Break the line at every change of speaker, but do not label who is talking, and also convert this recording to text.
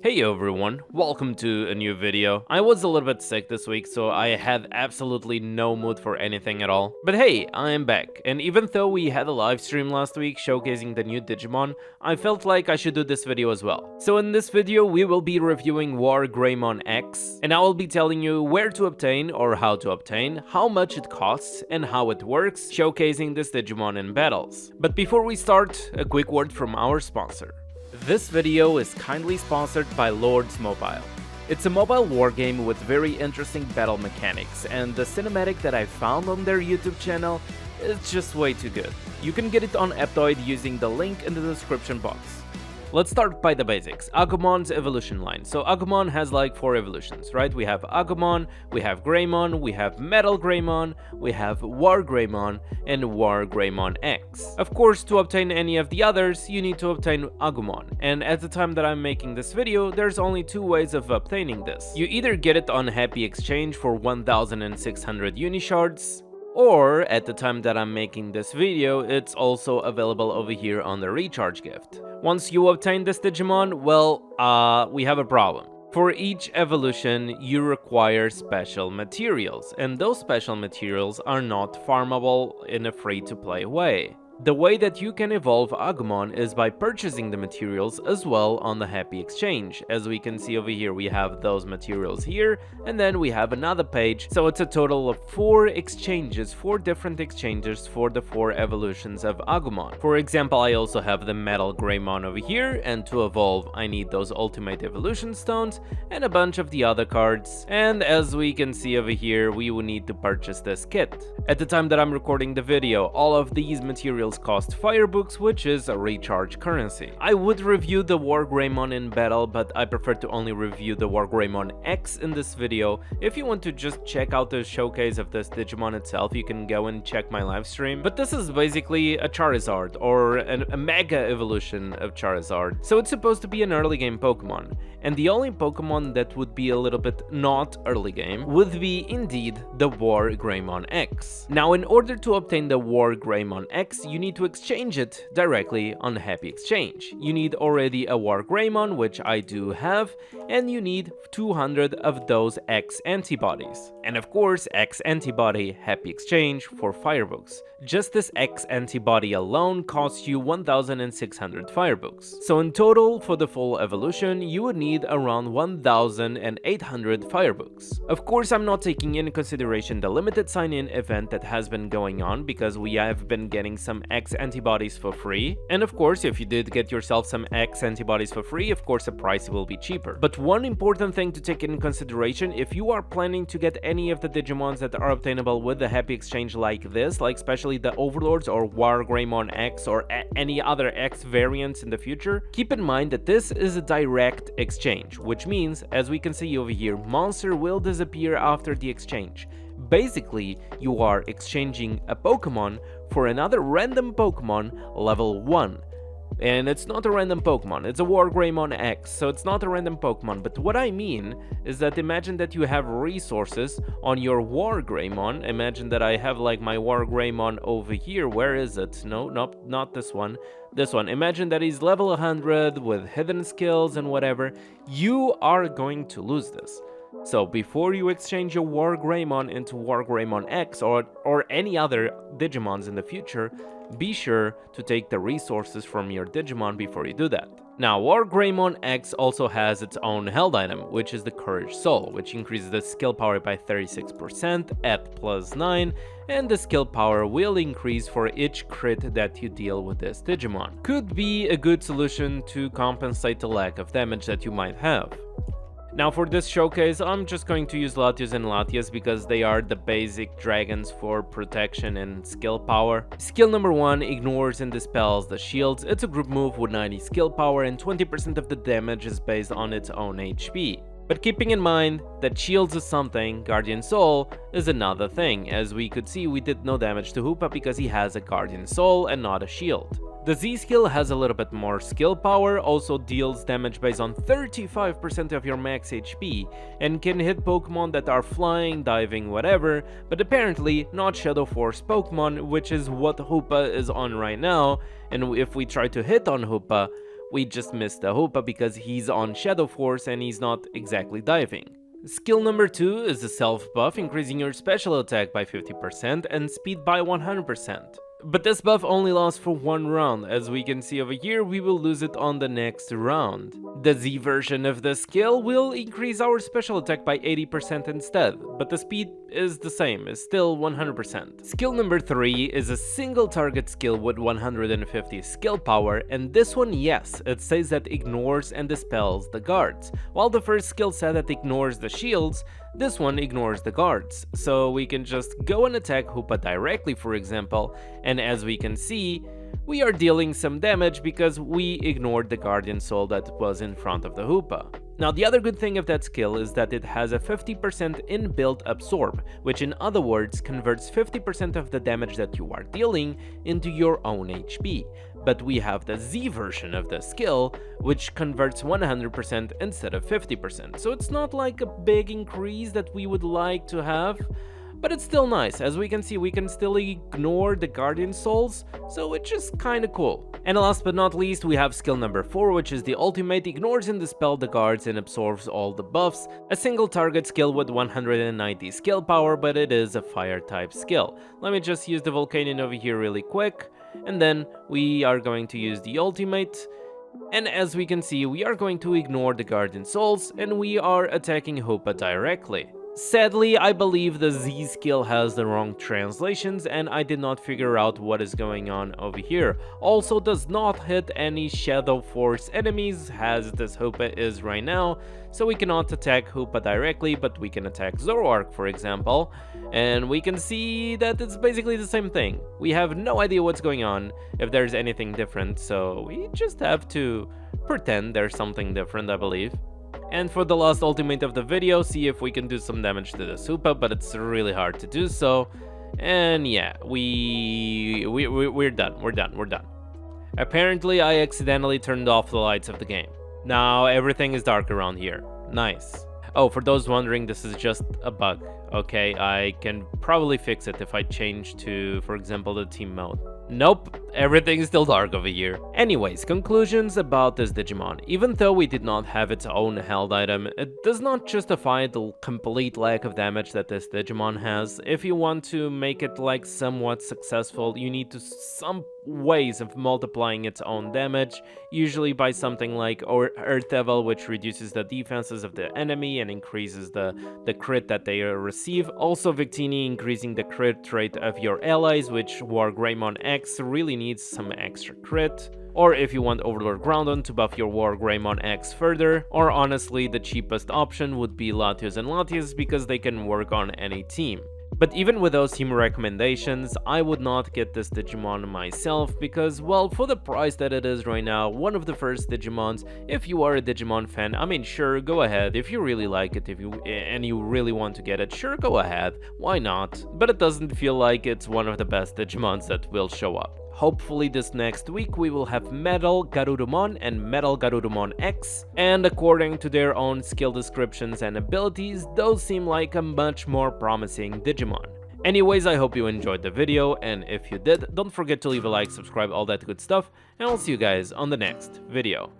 Hey everyone, welcome to a new video. I was a little bit sick this week, so I had absolutely no mood for anything at all. But hey, I am back, and even though we had a live stream last week showcasing the new Digimon, I felt like I should do this video as well. So in this video, we will be reviewing War Greymon X, and I will be telling you where to obtain or how to obtain, how much it costs, and how it works, showcasing this Digimon in battles. But before we start, a quick word from our sponsor. This video is kindly sponsored by Lords Mobile. It's a mobile wargame with very interesting battle mechanics, and the cinematic that I found on their YouTube channel is just way too good. You can get it on Aptoide using the link in the description box. Let's start by the basics. Agumon's evolution line. So Agumon has like 4 evolutions, right? We have Agumon, we have Greymon, we have Metal Greymon, we have War Greymon, and War Greymon X. Of course, to obtain any of the others, you need to obtain Agumon. And at the time that I'm making this video, there's only 2 ways of obtaining this. You either get it on Happy Exchange for 1600 Unishards, or at the time that I'm making this video, it's also available over here on the recharge gift. Once you obtain this Digimon, well, we have a problem. For each evolution, you require special materials, and those special materials are not farmable in a free-to-play way. The way that you can evolve Agumon is by purchasing the materials as well on the Happy Exchange. As we can see over here, we have those materials here, and then we have another page. So it's a total of 4 exchanges, 4 different exchanges for the 4 evolutions of Agumon. For example, I also have the Metal Greymon over here, and to evolve, I need those Ultimate Evolution Stones and a bunch of the other cards. And as we can see over here, we will need to purchase this kit. At the time that I'm recording the video, all of these materials cost firebooks, which is a recharge currency. I would review the War Greymon in battle, but I prefer to only review the War Greymon X in this video. If you want to just check out the showcase of this Digimon itself, you can go and check my live stream. But this is basically a Charizard, or a mega evolution of Charizard. So it's supposed to be an early game Pokemon. And the only Pokemon that would be a little bit not early game would be indeed the War Greymon X. Now, in order to obtain the War Greymon X, you need to exchange it directly on the Happy Exchange. You need already a War Greymon, which I do have, and you need 200 of those X antibodies. And of course, X antibody Happy Exchange for firebooks. Just this X antibody alone costs you 1600 firebooks. So in total, for the full evolution, you would need around 1800 firebooks. Of course, I'm not taking into consideration the limited sign-in event that has been going on, because we have been getting some X antibodies for free. And of course, if you did get yourself some X antibodies for free, of course the price will be cheaper. But one important thing to take into consideration, if you are planning to get any of the Digimons that are obtainable with the Happy Exchange like this, like especially the Overlords or War Greymon X or any other X variants in the future, keep in mind that this is a direct exchange, which means, as we can see over here, monster will disappear after the exchange. Basically, you are exchanging a Pokemon for another random Pokemon level 1. And it's not a random Pokemon, it's a War Greymon X, so it's not a random Pokemon. But what I mean is that imagine that you have resources on your War Greymon. Imagine that I have like my War Greymon over here. Where is it? No, not this one. This one. Imagine that he's level 100 with hidden skills and whatever. You are going to lose this. So before you exchange your War Greymon into War Greymon X or any other Digimons in the future, be sure to take the resources from your Digimon before you do that. Now, War Greymon X also has its own held item, which is the Courage Soul, which increases the skill power by 36% at +9, and the skill power will increase for each crit that you deal with this Digimon. Could be a good solution to compensate the lack of damage that you might have. Now for this showcase, I'm just going to use Latios and Latias because they are the basic dragons for protection and skill power. Skill number 1 ignores and dispels the shields. It's a group move with 90 skill power and 20% of the damage is based on its own HP. But keeping in mind that shields is something, Guardian Soul is another thing. As we could see, we did no damage to Hoopa because he has a Guardian Soul and not a shield. The Z skill has a little bit more skill power, also deals damage based on 35% of your max HP, and can hit Pokemon that are flying, diving, whatever, but apparently not Shadow Force Pokemon, which is what Hoopa is on right now, and if we try to hit on Hoopa, We just missed the Hoopa because he's on Shadow Force and he's not exactly diving. Skill number 2 is the self buff, increasing your special attack by 50% and speed by 100%. But this buff only lasts for one round. As we can see over here, we will lose it on the next round. The Z version of the skill will increase our special attack by 80% instead, but the speed is the same, is still 100%. Skill number 3 is a single target skill with 150 skill power, and this one, yes, it says that ignores and dispels the guards, while the first skill said that ignores the shields. This one ignores the guards, so we can just go and attack Hoopa directly, for example, and as we can see, we are dealing some damage because we ignored the Guardian Soul that was in front of the Hoopa. Now, the other good thing of that skill is that it has a 50% inbuilt absorb, which in other words converts 50% of the damage that you are dealing into your own HP. But we have the Z version of the skill, which converts 100% instead of 50%, so it's not like a big increase that we would like to have, but it's still nice. As we can see, we can still ignore the Guardian Souls, so it's just kinda cool. And last but not least, we have skill number 4, which is the ultimate, ignores and dispels the guards and absorbs all the buffs. A single target skill with 190 skill power, but it is a fire type skill. Let me just use the Volcanion over here really quick, and then we are going to use the ultimate. And as we can see, we are going to ignore the Guardian Souls, and we are attacking Hoopa directly. Sadly, I believe the Z skill has the wrong translations and I did not figure out what is going on over here. Also does not hit any Shadow Force enemies as this Hoopa is right now, so we cannot attack Hoopa directly, but we can attack Zoroark, for example, and we can see that it's basically the same thing. We have no idea what's going on, if there's anything different, so we just have to pretend there's something different, I believe. And for the last ultimate of the video, see if we can do some damage to the Hoopa, but it's really hard to do so. And yeah, we're done. Apparently, I accidentally turned off the lights of the game. Now everything is dark around here. Nice. Oh, for those wondering, this is just a bug. Okay, I can probably fix it if I change to, for example, the team mode. Nope, everything is still dark over here. Anyways, conclusions about this Digimon. Even though we did not have its own held item, it does not justify the complete lack of damage that this Digimon has. If you want to make it like somewhat successful, you need to some ways of multiplying its own damage, usually by something like Earth Devil, which reduces the defenses of the enemy and increases the crit that they receive. Also Victini increasing the crit rate of your allies, which War Greymon X really needs some extra crit. Or if you want Overlord Groudon to buff your War Greymon X further, or honestly the cheapest option would be Latios and Latias because they can work on any team. But even with those team recommendations, I would not get this Digimon myself because, well, for the price that it is right now, one of the first Digimons, if you are a Digimon fan, I mean, sure, go ahead. If you really like it, and you really want to get it, sure, go ahead. Why not? But it doesn't feel like it's one of the best Digimons that will show up. Hopefully this next week we will have Metal Garurumon and Metal Garurumon X, and according to their own skill descriptions and abilities, those seem like a much more promising Digimon. Anyways, I hope you enjoyed the video, and if you did, don't forget to leave a like, subscribe, all that good stuff, and I'll see you guys on the next video.